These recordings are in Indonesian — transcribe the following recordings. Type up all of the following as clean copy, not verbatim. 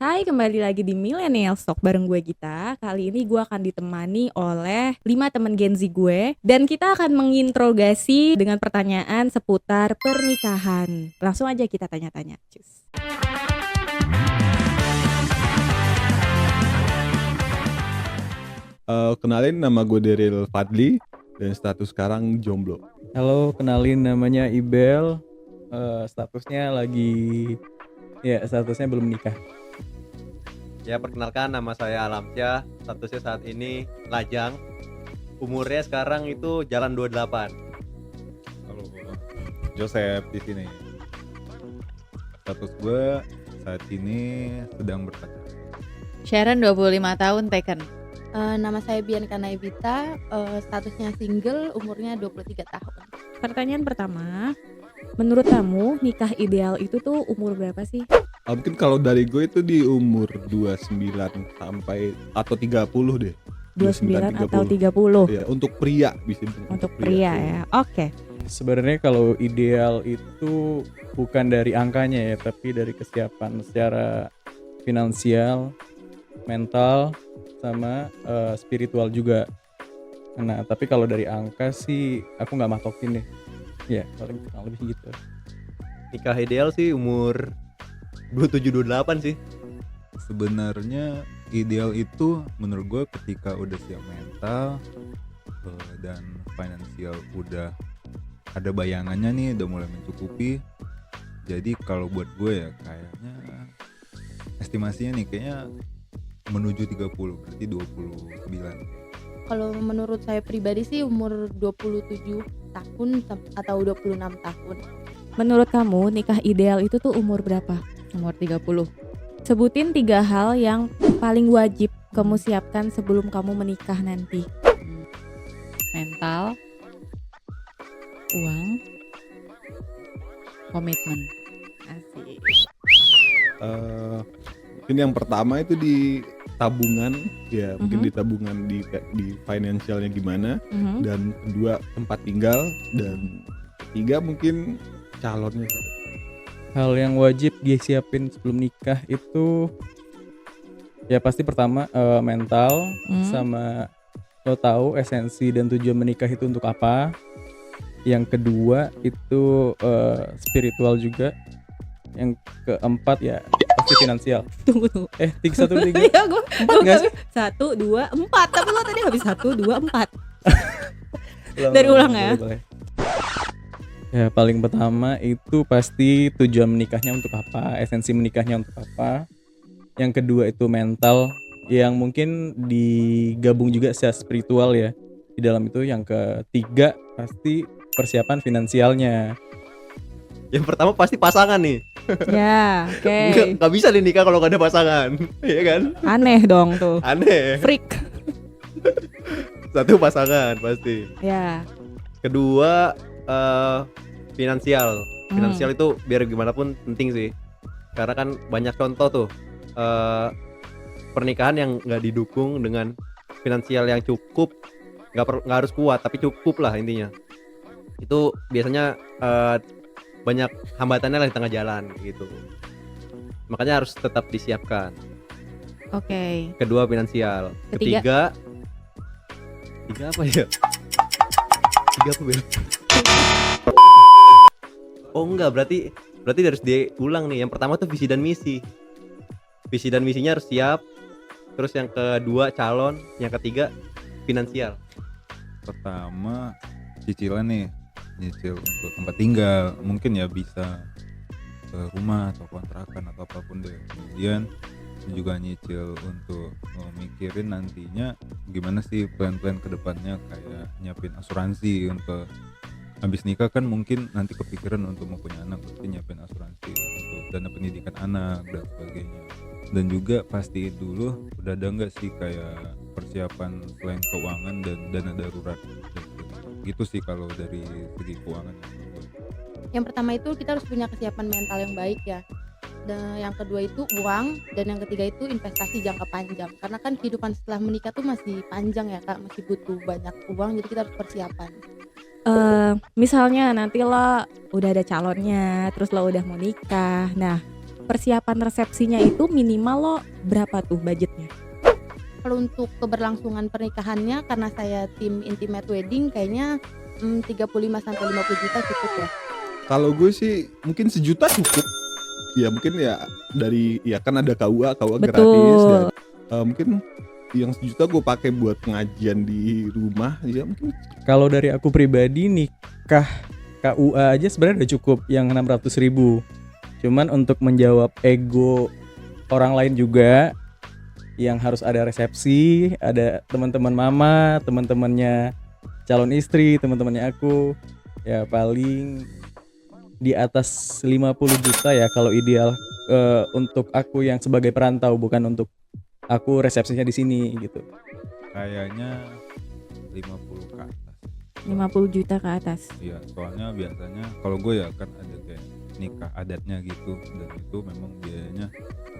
Hai, kembali lagi di Millennial Talk bareng gue Gita. Kali ini gue akan ditemani oleh 5 teman Gen Z gue. Dan kita akan menginterogasi dengan pertanyaan seputar pernikahan. Langsung aja kita tanya-tanya. Cus. Kenalin, nama gue Daryl Fadli dan status sekarang jomblo. Halo, kenalin namanya Ibel. Statusnya belum menikah. Ya, perkenalkan, nama saya Alamsyah, statusnya saat ini lajang. Umurnya sekarang itu jalan 28. Halo, Joseph di sini. Status gue saat ini sedang berpacaran. Sharon 25 tahun taken. Nama saya Bianca Naibita, statusnya single, umurnya 23 tahun. Pertanyaan pertama, menurut kamu nikah ideal itu tuh umur berapa sih? Mungkin kalau dari gue itu di umur 29 sampai atau 30 deh. 29 atau 30? Ya, untuk pria bisa. Untuk pria ya, oke. Sebenarnya kalau ideal itu bukan dari angkanya ya, tapi dari kesiapan secara finansial, mental, sama spiritual juga. Nah, tapi kalau dari angka sih aku nggak matokin deh. Ya, paling kurang lebih gitu. Nikah ideal sih umur 27-28 sih. Sebenarnya ideal itu menurut gue ketika udah siap mental dan finansial udah ada bayangannya nih, udah mulai mencukupi. Jadi kalau buat gue ya kayaknya estimasinya nih kayaknya menuju 30, berarti 29. Kalau menurut saya pribadi sih umur 27 tahun atau 26 tahun. Menurut kamu nikah ideal itu tuh umur berapa? Umur 30. Sebutin 3 hal yang paling wajib kamu siapkan sebelum kamu menikah nanti. Mental, uang, komitmen. Asik. Mungkin yang pertama itu di tabungan ya, mungkin di tabungan di finansialnya gimana, dan kedua tempat tinggal, dan ketiga mungkin calonnya. Hal yang wajib dia siapin sebelum nikah itu ya pasti pertama mental, sama lo tahu esensi dan tujuan menikah itu untuk apa. Yang kedua itu spiritual juga. Yang keempat ya pasti finansial. Tunggu. 1, 2, 3. Iya, gue 4 nggak sih? 1, 2, 4. Tapi lo tadi habis 1, 2, 4. Dari ulang ya. Boleh. Ya paling pertama itu pasti tujuan menikahnya untuk apa, esensi menikahnya untuk apa. Yang kedua itu mental, yang mungkin digabung juga secara spiritual ya di dalam itu. Yang ketiga pasti persiapan finansialnya. Yang pertama pasti pasangan nih. Ya, oke. Nggak bisa nih nikah kalau nggak ada pasangan. Iya kan? Aneh dong tuh. Aneh. Freak. Satu pasangan pasti. Ya. Kedua finansial. Finansial itu biar gimana pun penting sih. Karena kan banyak contoh tuh pernikahan yang nggak didukung dengan finansial yang cukup. Nggak harus kuat, tapi cukup lah intinya. Itu biasanya banyak hambatannya lah di tengah jalan gitu. Makanya harus tetap disiapkan. Oke. Kedua finansial. Ketiga apa ya? Tiga apa Bel? Oh enggak, berarti harus diulang nih. Yang pertama tuh visi dan misi. Visi dan misinya harus siap. Terus yang kedua calon, yang ketiga finansial. Pertama cicilan nih, nyicil untuk tempat tinggal, mungkin ya bisa rumah atau kontrakan atau apapun deh. Kemudian juga nyicil untuk mikirin nantinya gimana sih plan-plan kedepannya, kayak nyiapin asuransi untuk habis nikah kan, mungkin nanti kepikiran untuk mau punya anak, pasti nyiapin asuransi untuk dana pendidikan anak dan sebagainya. Dan juga pastiin dulu udah ada nggak sih kayak persiapan selain keuangan dan dana darurat. Gitu sih kalau dari segi keuangan. Yang pertama itu kita harus punya kesiapan mental yang baik ya. Dan yang kedua itu uang, dan yang ketiga itu investasi jangka panjang. Karena kan kehidupan setelah menikah tuh masih panjang ya Kak, masih butuh banyak uang, jadi kita harus persiapan. Misalnya nanti lo udah ada calonnya, terus lo udah mau nikah. Nah, persiapan resepsinya itu minimal lo berapa tuh budgetnya? Kalau untuk keberlangsungan pernikahannya karena saya tim intimate wedding kayaknya 35 sampai 50 juta cukup ya. Kalau gue sih mungkin 1 juta cukup. Ya mungkin ya dari ya kan ada KUA gratis Betul. dan mungkin yang 1 juta gue pakai buat pengajian di rumah ya mungkin. Kalau dari aku pribadi nikah KUA aja sebenarnya udah cukup yang 600.000. Cuman untuk menjawab ego orang lain juga yang harus ada resepsi, ada teman-teman mama, teman-temannya calon istri, teman-temannya aku, ya paling di atas 50 juta ya kalau ideal untuk aku yang sebagai perantau, bukan untuk aku resepsinya di sini gitu. Kayaknya 50 ke atas. 50 juta ke atas. Iya, soalnya biasanya kalau gue ya kan ada kayak nikah adatnya gitu, dan itu memang biayanya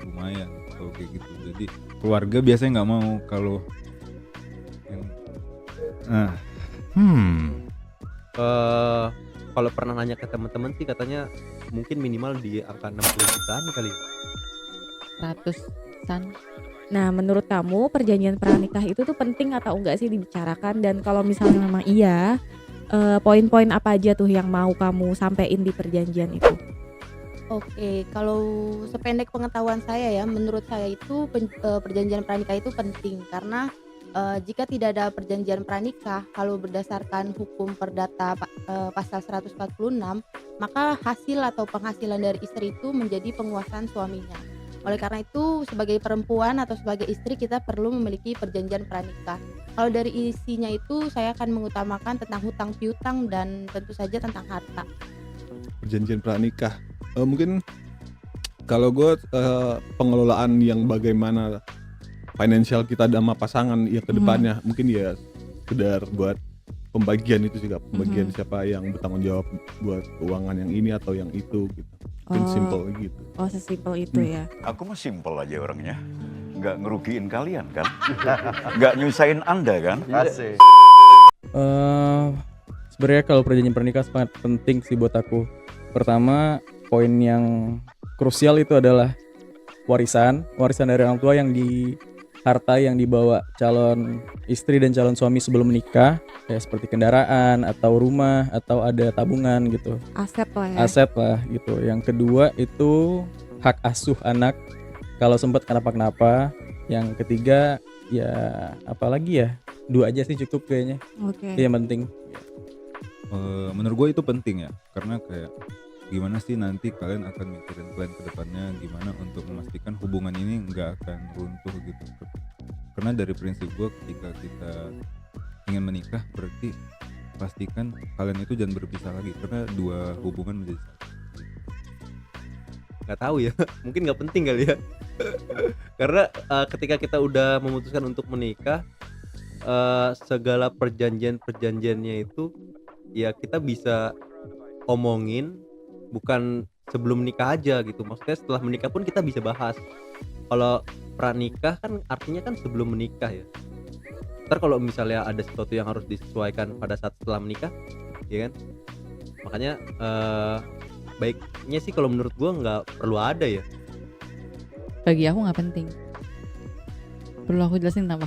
lumayan kalau kayak gitu. Jadi keluarga biasanya nggak mau kalau yang Kalau pernah nanya ke teman-teman sih katanya mungkin minimal di angka 60 jutaan kali. 100-an. Nah, menurut kamu perjanjian pranikah itu tuh penting atau enggak sih dibicarakan? Dan kalau misalnya memang iya, poin-poin apa aja tuh yang mau kamu sampein di perjanjian itu? Oke, kalau sependek pengetahuan saya ya, menurut saya itu perjanjian pranikah itu penting karena jika tidak ada perjanjian pranikah, kalau berdasarkan hukum perdata pasal 146, maka hasil atau penghasilan dari istri itu menjadi penguasaan suaminya. Oleh karena itu, sebagai perempuan atau sebagai istri kita perlu memiliki perjanjian pranikah. Kalau dari isinya itu saya akan mengutamakan tentang hutang piutang dan tentu saja tentang harta. Perjanjian pranikah mungkin kalau gue pengelolaan yang bagaimana financial kita sama pasangan ya ke depannya mungkin ya sekedar buat pembagian itu juga pembagian siapa yang bertanggung jawab buat keuangan yang ini atau yang itu gitu. Mungkin simple gitu. Oh, sesimpel itu ya. Aku mah simpel aja orangnya, nggak ngerugiin kalian kan, nggak nyusahin Anda kan. Asik. Sebenarnya kalau perjanjian pernikahan sangat penting sih buat aku. Pertama, poin yang krusial itu adalah warisan dari orang tua, yang di harta yang dibawa calon istri dan calon suami sebelum menikah, kayak seperti kendaraan atau rumah atau ada tabungan gitu. Aset lah ya. Aset lah gitu. Yang kedua itu hak asuh anak kalau sempat kenapa-kenapa. Yang ketiga ya apalagi ya, 2 aja sih cukup kayaknya. Oke. Itu yang penting. Menurut gue itu penting ya, karena kayak gimana sih nanti kalian akan mikirin plan ke depannya gimana untuk memastikan hubungan ini nggak akan runtuh gitu. Karena dari prinsip gue, ketika kita ingin menikah berarti pastikan kalian itu jangan berpisah lagi, karena 2 hubungan menjadi satu. Nggak tahu ya, mungkin nggak penting kali ya. Karena ketika kita udah memutuskan untuk menikah, segala perjanjiannya itu ya kita bisa omongin, bukan sebelum nikah aja gitu. Maksudnya setelah menikah pun kita bisa bahas. Kalau pranikah kan artinya kan sebelum menikah ya. Ntar kalau misalnya ada sesuatu yang harus disesuaikan pada saat setelah menikah, ya kan. Makanya baiknya sih kalau menurut gua nggak perlu ada ya. Bagi aku nggak penting. Perlu aku jelasin apa?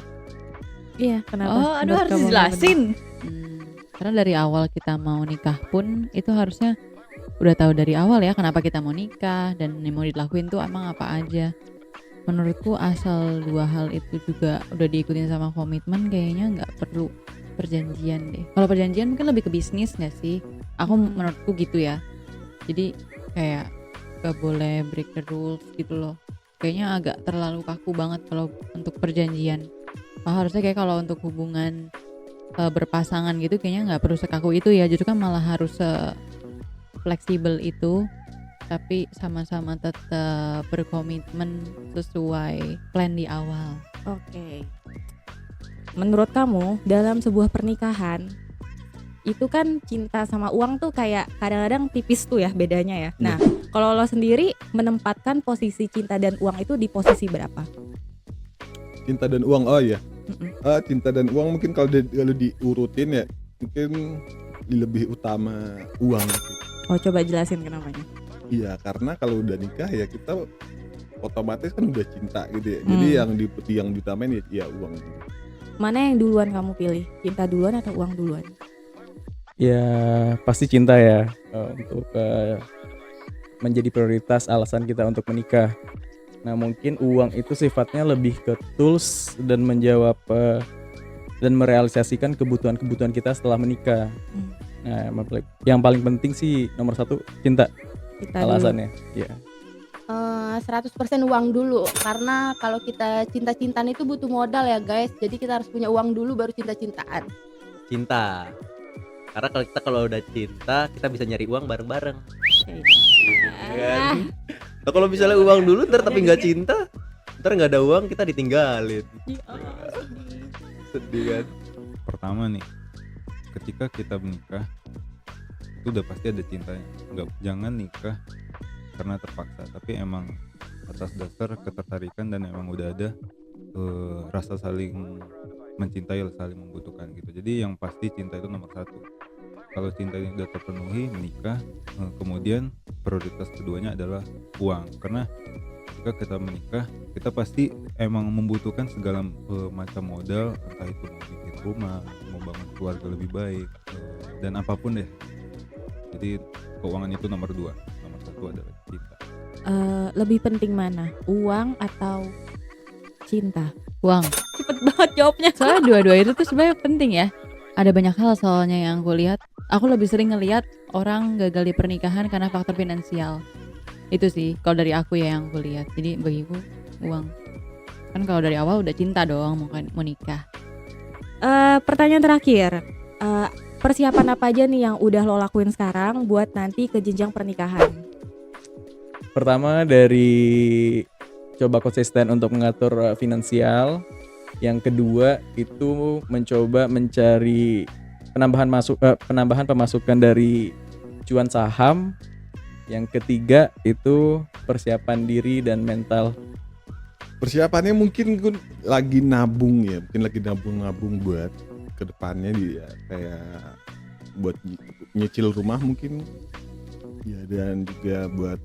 Iya, kenapa? Oh, aduh, Menurut harus kamu dijelasin. Karena dari awal kita mau nikah pun itu harusnya udah tahu dari awal ya kenapa kita mau nikah dan yang mau dilakuin tuh emang apa aja. Menurutku asal 2 hal itu juga udah diikutin sama komitmen, kayaknya nggak perlu perjanjian deh. Kalau perjanjian mungkin lebih ke bisnis nggak sih? Aku menurutku gitu ya. Jadi kayak gak boleh break the rules gitu loh. Kayaknya agak terlalu kaku banget kalau untuk perjanjian. Harusnya kayak kalau untuk hubungan berpasangan gitu kayaknya nggak perlu sekaku itu ya. Justru kan malah harus fleksibel itu, tapi sama-sama tetap berkomitmen sesuai plan di awal. Oke. Menurut kamu dalam sebuah pernikahan itu kan cinta sama uang tuh kayak kadang-kadang tipis tuh ya bedanya ya. Nah, kalau lo sendiri menempatkan posisi cinta dan uang itu di posisi berapa? Cinta dan uang, oh ya. Cinta dan uang mungkin kalau diurutin ya mungkin lebih utama uang. Oh, coba jelasin kenapanya. Iya, karena kalau udah nikah ya kita otomatis kan udah cinta gitu ya. Jadi yang diutamain ya uang gitu. Mana yang duluan kamu pilih? Cinta duluan atau uang duluan? Ya pasti cinta ya, untuk menjadi prioritas alasan kita untuk menikah. Nah mungkin uang itu sifatnya lebih ke tools dan menjawab dan merealisasikan kebutuhan-kebutuhan kita setelah menikah. Nah yang paling penting sih nomor 1 cinta, Kita alasannya. Iya. 100% uang dulu, karena kalau kita cinta-cintaan itu butuh modal ya guys, jadi kita harus punya uang dulu baru cinta-cintaan. Cinta. Karena kalau udah cinta kita bisa nyari uang bareng-bareng. Kan? Nah, kalau misalnya uang dulu ntar tapi nggak cinta, ntar nggak ada uang kita ditinggalin. Sedih kan? Pertama nih, ketika kita menikah itu udah pasti ada cintanya. Jangan nikah karena terpaksa, tapi emang atas dasar ketertarikan dan emang udah ada rasa saling mencintai, saling membutuhkan gitu. Jadi yang pasti cinta itu nomor 1. Kalau cinta ini sudah terpenuhi, menikah, kemudian prioritas keduanya adalah uang. Karena ketika kita menikah, kita pasti emang membutuhkan segala macam modal, entah itu mau bikin rumah, mau bangun keluarga lebih baik, dan apapun deh. Jadi keuangan itu nomor 2, nomor 1 adalah cinta. Lebih penting mana? Uang atau cinta? Uang. Cepet banget jawabnya. Soalnya dua-dua itu tuh sebenarnya penting ya. Ada banyak hal soalnya yang aku lihat. Aku lebih sering ngelihat orang gagal di pernikahan karena faktor finansial. Itu sih kalau dari aku ya yang aku lihat. Jadi bagiku uang. Kan kalau dari awal udah cinta dong mau nikah. Pertanyaan terakhir. Persiapan apa aja nih yang udah lo lakuin sekarang buat nanti ke jenjang pernikahan? Pertama dari coba konsisten untuk mengatur finansial. Yang kedua itu mencoba mencari penambahan pemasukan dari cuan saham. Yang ketiga itu persiapan diri dan mental. Persiapannya mungkin gue lagi nabung ya, mungkin lagi nabung buat kedepannya dia kayak buat nyicil rumah mungkin ya, dan juga buat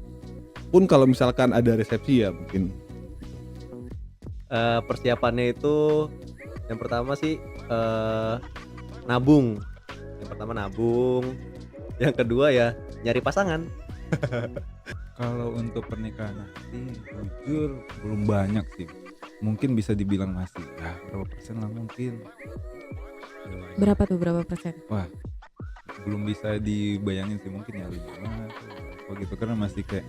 pun kalau misalkan ada resepsi ya mungkin. Persiapannya itu yang pertama sih nabung. Yang pertama nabung. Yang kedua ya nyari pasangan. Kalau untuk pernikahan nanti jujur belum banyak sih. Mungkin bisa dibilang masih ya berapa persen lah mungkin. Berapa persen? Wah, belum bisa dibayangin sih, mungkin ya 5 atau gitu, karena masih kayak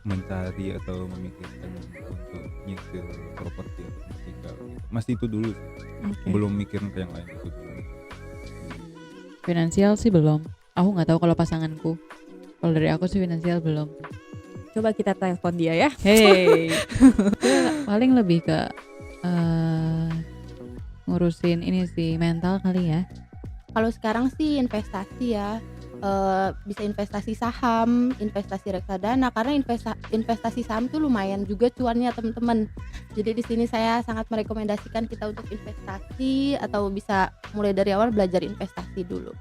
mencari atau memikirkan untuk nyicil properti atau tempat tinggal gitu. Masih itu dulu sih. Okay. Belum mikirin ke yang lain itu dulu. Finansial sih belum. Aku nggak tahu kalau pasanganku. Kalau dari aku sih finansial belum. Coba kita telepon dia ya. Hey. Paling lebih ke ngurusin ini sih mental kali ya. Kalau sekarang sih investasi ya, bisa investasi saham, investasi reksadana, karena investasi saham tuh lumayan juga cuannya teman-teman. Jadi di sini saya sangat merekomendasikan kita untuk investasi atau bisa mulai dari awal belajar investasi dulu.